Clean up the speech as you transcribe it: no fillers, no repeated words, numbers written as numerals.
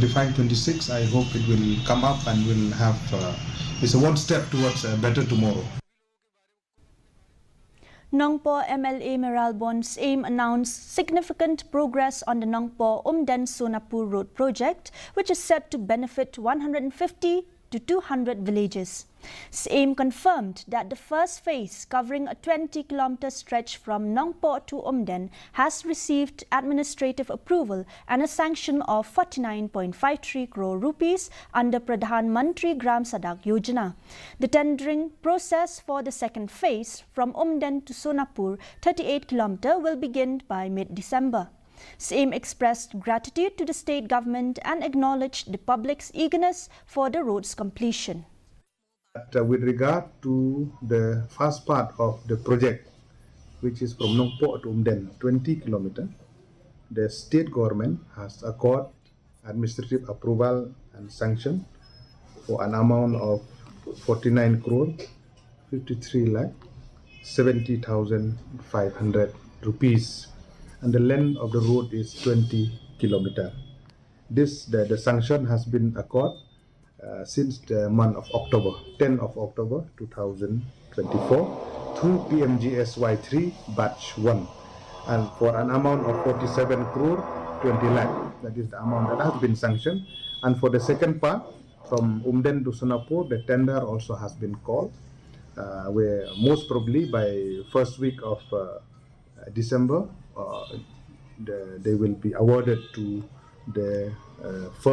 25-26, I hope it will come up and will have, it's a one step towards a better tomorrow. Nongpoh MLA Meralbon's aim announced significant progress on the Nongpoh-Umden-Sonapur road project, which is set to benefit 150 to 200 villages. SAIM confirmed that the first phase, covering a 20-kilometer stretch from Nongpoh to Umden, has received administrative approval and a sanction of 49.53 crore rupees under Pradhan Mantri Gram Sadak Yojana. The tendering process for the second phase from Umden to Sonapur, 38 km, will begin by mid-December. SAIM expressed gratitude to the state government and acknowledged the public's eagerness for the road's completion. With regard to the first part of the project, which is from Nongpoh to Umden, 20 km, the state government has accorded administrative approval and sanction for an amount of 49 crore 53 lakh 70,500 rupees, and the length of the road is 20 km. The sanction has been accorded since the month of October, 10th of October 2024, through PMGSY3 batch 1, and for an amount of 47 crore 20 lakh. That is the amount that has been sanctioned. And for the second part, from Umden to Sonapur, the tender also has been called, where most probably by first week of December, they will be awarded to the first